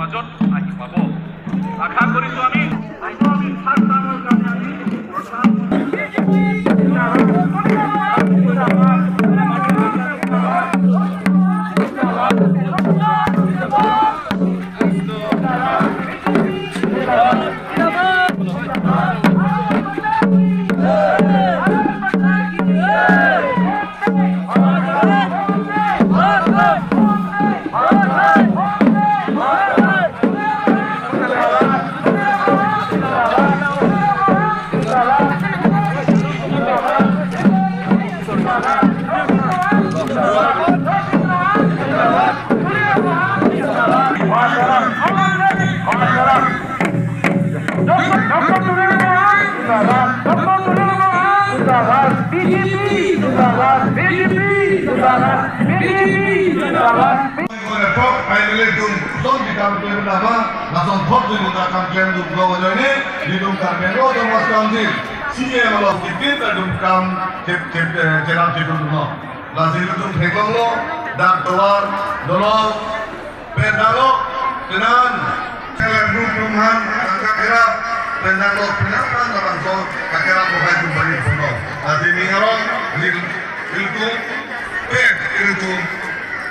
মাজত আহি পাব। আশা কৰিছো আমি ফাৰ্ষ্ট টাইমৰ কাৰণে আমি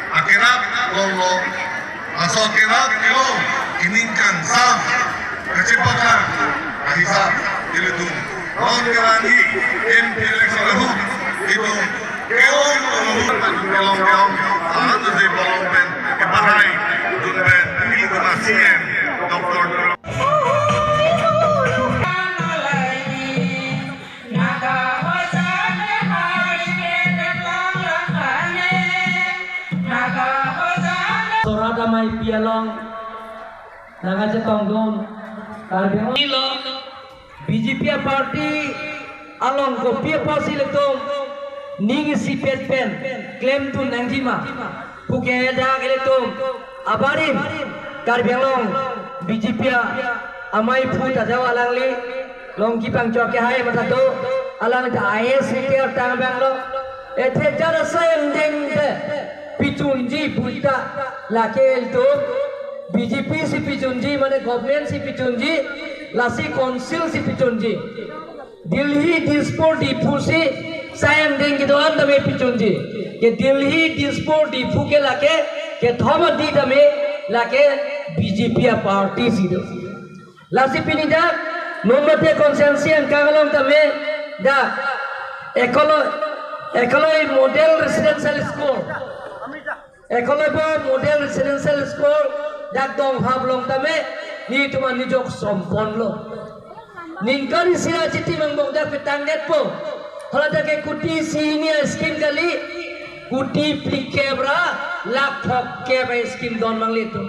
akhirnya lolo asal kira kilo inginkan sam kecepatan ahisap itu non kerani MP election itu keong keong ada di bawah pen kepakai dunben itu nasien doktor damai pialong nagaje tongdon karbiang ilo BJP party along ko pia posil to ning si pen claim to nangjima puke da gele to abari karbiang BJP amai phuta jawa langli long ki pang choke hai mata to alang da IS sector tang banglo ethe jara sayang deng पिचुंजी पुटा लाकेल तो BJP से पिचुंजी माने government से पिचुंजी लासी council से पिचुंजी दिल्ली डिस्पोर्ट डिफू से सायं देंगे तो अंत में पिचुंजी के दिल्ली डिस्पोर्ट डिफू के लाके के थम दी तमे लाके बीजेपी पार्टी सी दो लासी पिनिदा नोमते कंसेंसियन कागलों तमे दा एकलो model residential school Ekolebo model residential school dak dong hablong tame ni tuman nijok sompon lo ninkari sira citi mangbong dak petangget po hala dak kuti sini skim kali kuti plikebra lak phok ke ba skim don mangli tu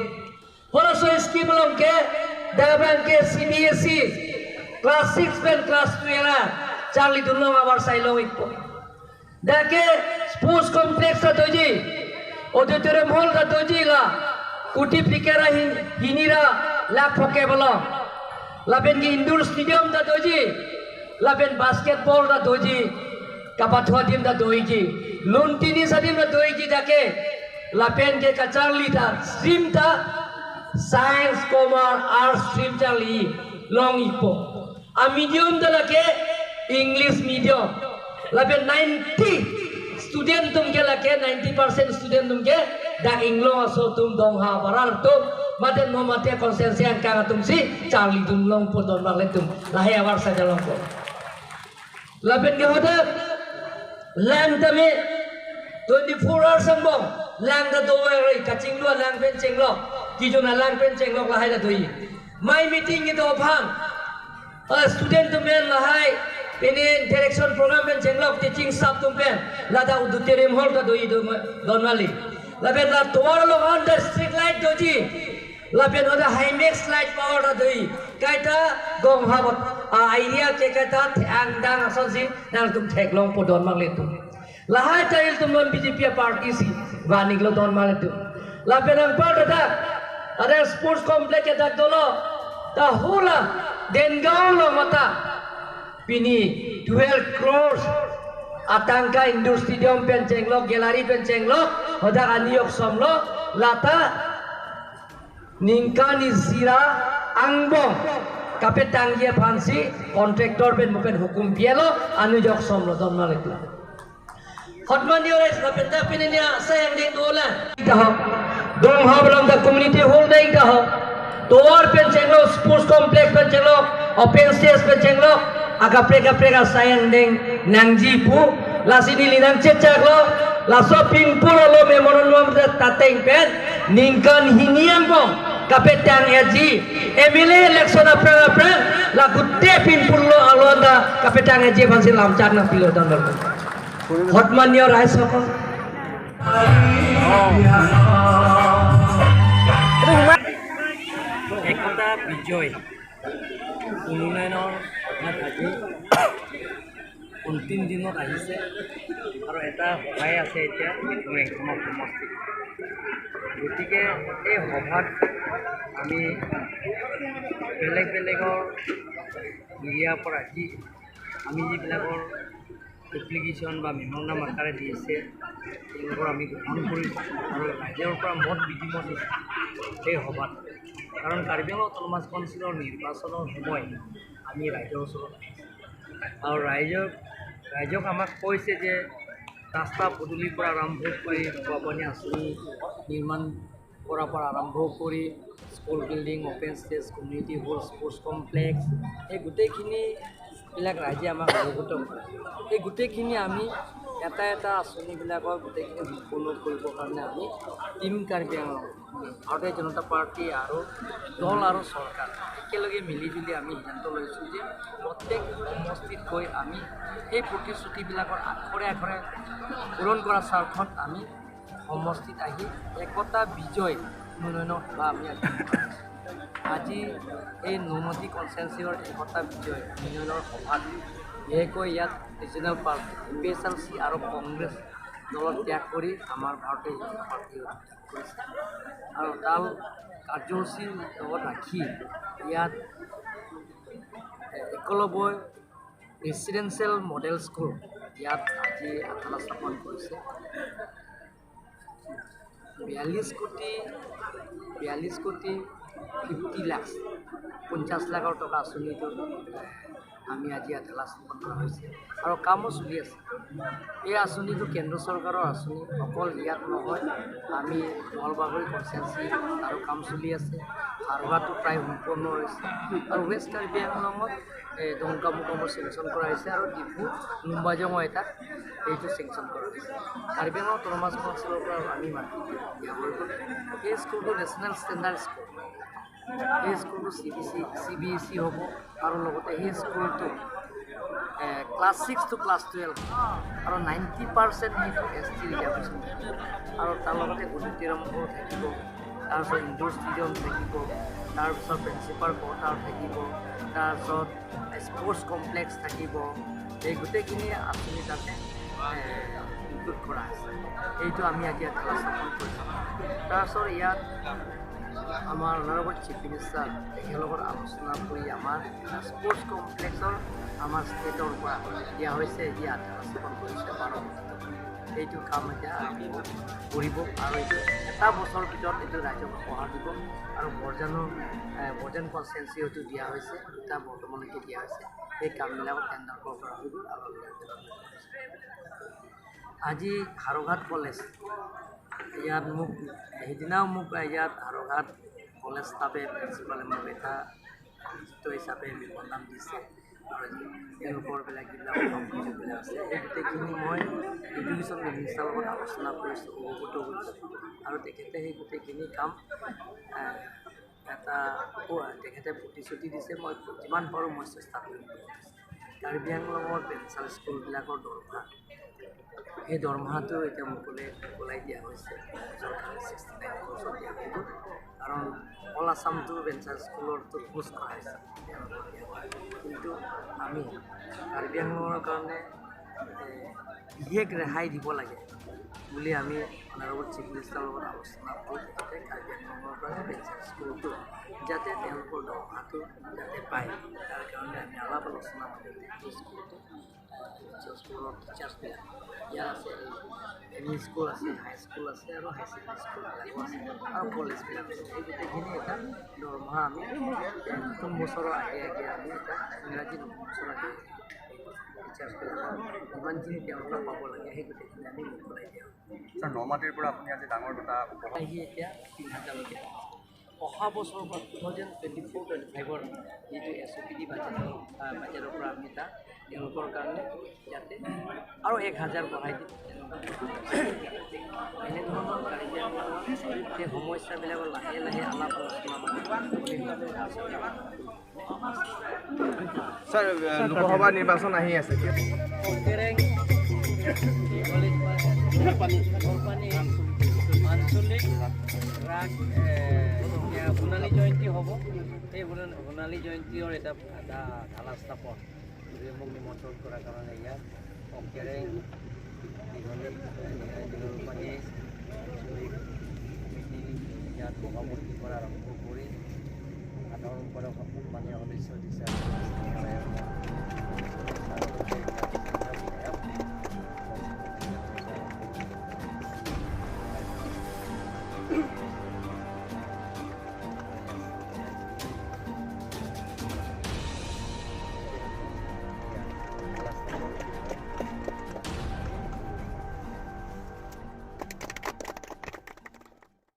hala so skim long ke dabang ke CBSE class 6 pen class 2 era charli dunno abar sailong ikpo dake sports complex ta toji auditorium hall ka dojila kuti pikera hinira la phoke bolo laben ki indoor stadium da doji laben basketball da doji kapathwa dim da doji luntini sadim da doji dake laben ke kacharli da stream da science commerce arts stream chali long ipo a medium da lake english medium laben 90 student तुम के लगे 90% student तुम के दा इंग्लो असो तुम दong ha baral तुम mate no mate konsensian kanga तुम si charli तुम long po don bagle तुम lahe awar saja long po laben ke hoda lang tame 24 hours sambong lang da do rai kaching lo lang pen cheng lo ki jona lang pen cheng lo lahe da doi my meeting ke do phang student tum men lahai ini direction program pen jenglok teaching staff tumpen lada auditorium hall ka doi donali laben la toar lo under street light doji laben oda himax light power da doi kaita gong habot idea ke kaita thang dang asonsi nang tum thek long po don mangle tu lahai tail tum non BJP party si vanik lo don mangle tu laben ang part da ada sports complex ke dak dolo ta hula dengau lo mata Pini 12 crores atangka indoor stadium pen cenglok gallery pen cenglok hoda aniyok somlo lata ningka ni zira angbong kapet tanggia pansi kontraktor ben bukan hukum pielo anu jok somlo domno lekla hotman diores kapet tapi ini saya yang ditulan dah dong ha belum da community hall dai dah tower pencenglo sports complex pencenglo open stage pencenglo aga prega sayang deng nangji pu lasini linang cecak lo laso pingpul lo memonon tateng pen ningkan hiniang bong kapetang eji emile election apra la gutte pingpul lo alonda kapetang eji bansi lamcar na pilo dan lo hotman yo rai soko একতা বিজয় উন্নয়নৰ আজি অন্তিম দিনত আহিছে আৰু এটা সভাই আছে এতিয়া ৰেংকমক সমষ্টিত গতিকে এই সভাত আমি বেলেগৰ এৰিয়াৰ পৰা আমি যিবিলাকৰ এপ্লিকেশ্যন বা মেম'ৰেণ্ডাম আকাৰে দি আছে তেওঁলোকৰ আমি গ্ৰহণ কৰিছোঁ আৰু ৰাইজৰ পৰা মত বিনিময় এই সভাত কাৰণ কাৰ্বি আংলং অট'নমাছ কাউন্সিলৰ নিৰ্বাচনৰ সময় আমি ৰাইজৰ ওচৰত আৰু ৰাইজক আমাক কৈছে যে ৰাস্তা পদূলিৰ পৰা আৰম্ভ কৰি খোৱা পানী আঁচনি নিৰ্মাণ কৰাৰ পৰা আৰম্ভ কৰি school building open stage community hall sports complex এই গোটেইখিনিবিলাক ৰাইজে আমাক অৱগত কৰে এই গোটেইখিনি আমি এটা আঁচনিবিলাকৰ গোটেইখিনি সম্পূৰ্ণ কৰিবৰ কাৰণে আমি টিম কাৰ্বি আংলং ভাৰতীয় জনতা পাৰ্টি আৰু দল আৰু চৰকাৰ একেলগে মিলিজুলি আমি সিদ্ধান্ত লৈছোঁ যে প্ৰত্যেক সমষ্টিত গৈ আমি এই প্ৰতিশ্ৰুতিবিলাকৰ আখৰে পূৰণ কৰাৰ স্বাৰ্থত আমি সমষ্টিত আহি একতা বিজয় উন্নয়নৰ সভা আমি আজি এই নুমতি কনষ্টিটুৱেঞ্চিৰ একতা বিজয় উন্নয়নৰ সভাত বিশেষকৈ ইয়াত ৰিজনেল পাৰ্টি PSLC আৰু কংগ্ৰেছ দলত ত্যাগ কৰি আমাৰ ভাৰতীয় জনতা পাৰ্টিয়ে কৰিছে আৰু তাৰ কাৰ্যসূচীৰ লগত ৰাখি ইয়াত একলব্য ৰেচিডেঞ্চিয়েল মডেল স্কুল ইয়াত আজি আধালা স্থাপন কৰিছে 42 কোটি 50 লাখ 50 লাখৰ টকা আঁচনিটো আমি আজি আধালা স্থাপন কৰা হৈছে আৰু কামো চলি আছে এই আঁচনিটো কেন্দ্ৰ চৰকাৰৰ আঁচনি অকল ইয়াত নহয় আমি নলবাৰী কনষ্টিটুৱেঞ্চি আৰু কাম চলি আছে হাৰৱাটো প্ৰায় সম্পূৰ্ণ হৈছে আৰু ৱেষ্ট কাৰ্বি আংলঙত দংকামুকমৰ চেংচন কৰা হৈছে আৰু ডিফু লুম্বাজঙো এটা এইটো চেংচন কৰা হৈছে কাৰ্বি আংলং অট'নমাছ কাউন্সিলৰ পৰা আমি মাতি দিয়া হৈ গ'ল এই স্কুলটো নেশ্যনেল ষ্টেণ্ডাৰ্ড স্কুল এই স্কুলটো CBSE হ'ব আৰু লগতে সেই স্কুলটো ক্লাছ 6 to ক্লাছ 12 আৰু 90% সেইটো ST ৰিজাৰ্ভেশ্যন আৰু তাৰ লগতে অডিটৰিয়াম থাকিব তাৰপিছত ইনডোৰ ষ্টেডিয়াম থাকিব তাৰপিছত প্ৰিন্সিপাল কোৱাৰ্টাৰ থাকিব তাৰপিছত স্পৰ্টছ কমপ্লেক্স থাকিব এই গোটেইখিনি আঁচনি তাতে ইনক্লুড কৰা আছে এইটো আমি আজি স্থাপন কৰিছোঁ তাৰপিছত ইয়াত আমাৰ অনাৰেবল চিফ মিনিষ্টাৰ তেখেতৰ আলোচনা কৰি আমাৰ স্পৰ্টছ কমপ্লেক্সৰ আমাৰ ষ্টেটৰ পৰা দিয়া হৈছে যি আধাৰ স্থাপন কৰিছে 12 এইটো কাম এতিয়া আৰম্ভ কৰিব আৰু এইটো এটা বছৰৰ ভিতৰত এইটো ৰাইজক উপহাৰ দিব আৰু বৰ্জন কনষ্টিটুৱেঞ্চি হয়তো দিয়া হৈছে দুটা বৰ্তমানলৈকে দিয়া হৈছে এই কামবিলাকত টেণ্ডাৰ কৰা হৈ গ'ল আৰু আজি হাৰঘাট কলেজ ইয়াত সেইদিনাও মোক ইয়াত হাৰঘাট কলেজ ষ্টাফে প্ৰিন্সিপালে মোক এটা হিচাপে মেম'ৰেণ্ডাম দিছে আৰু তেওঁলোকৰ যিবিলাক আছে সেই গোটেইখিনি মই এডুকেশ্যন মিনিষ্টাৰৰ লগত আলোচনা কৰিছোঁ অৱগত কৰিছোঁ আৰু তেখেতে সেই গোটেইখিনি কাম তেখেতে প্ৰতিশ্ৰুতি দিছে মই যিমান পাৰোঁ মই চেষ্টা কৰিম কাৰ্বি আংলঙৰ বেঞ্চাৰ স্কুলবিলাকৰ দৰমহা এই দৰমহাটো এতিয়া মোকলাই দিয়া হৈছে চৰকাৰে 69% দিয়া হৈ গ'ল কাৰণ অল আছামটো বেঞ্চাৰ স্কুলৰটো পোষ্ট কৰা হৈছে কিন্তু আমি কাৰ্বি আংলঙৰ কাৰণে বিশেষ ৰেহাই দিব লাগে বুলি আমি অনাৰেবল চিফ মিনিষ্টাৰৰ লগত আলোচনা কৰি তেখেতে কাৰ্বি আংলঙৰ পৰা বেঞ্চাৰ স্কুলটো যাতে তেওঁলোকৰ দৰমহাটো যাতে পায় তাৰ কাৰণে আমি অলপ আলোচনা কৰি স্কুলটো স্কুলৰ টিচাৰ্ছবিলাক ইয়াত আছে এম ই স্কুল আছে, হাইস্কুল আছে আৰু হাই ছেকেণ্ডেৰী স্কুলবিলাকো আছে আৰু কলেজবিলাক আছে। এই গোটেইখিনি এটা দৰমহা আমি নতুন বছৰৰ আগে আগে আমি এটা ইংৰাজী নতুন বছৰ আগে টিচাৰ্ছবিলাকক যিমানখিনি তেওঁলোকে পাব লাগে সেই গোটেইখিনি আমি মোকলাই দিওঁ। ছাৰ নমাটিৰ পৰা আপুনি আজি ডাঙৰ দুটা উপহাৰ আহি এতিয়া ৩,০০০লৈকে অহা বছৰৰ পৰা 2024-25ৰ যিটো SOPD বাজেটৰ পৰা আমি এটা তেওঁলোকৰ কাৰণে ইয়াতে আৰু 1,000 বঢ়াই দিম। এনেধৰণৰ কাৰ্যকলাপ সেই সমস্যাবিলাকৰ লাহে লাহে আলাপ আলোচনা ছাৰ লোকসভা নিৰ্বাচন আহি আছে আঞ্চলিক ৰাগ সোণালী জয়ন্তী হ'ব। সেই সোণালী জয়ন্তীৰ এটা ঢালা স্থাপন গতিকে মোক নিমন্ত্ৰণ কৰাৰ কাৰণে ইয়াত অংকেৰেং দীঘলী ইয়াত সভাপতি পৰা আৰম্ভ কৰি সাধাৰণ সম্পাদক মাননীয় সদস্য দিছে।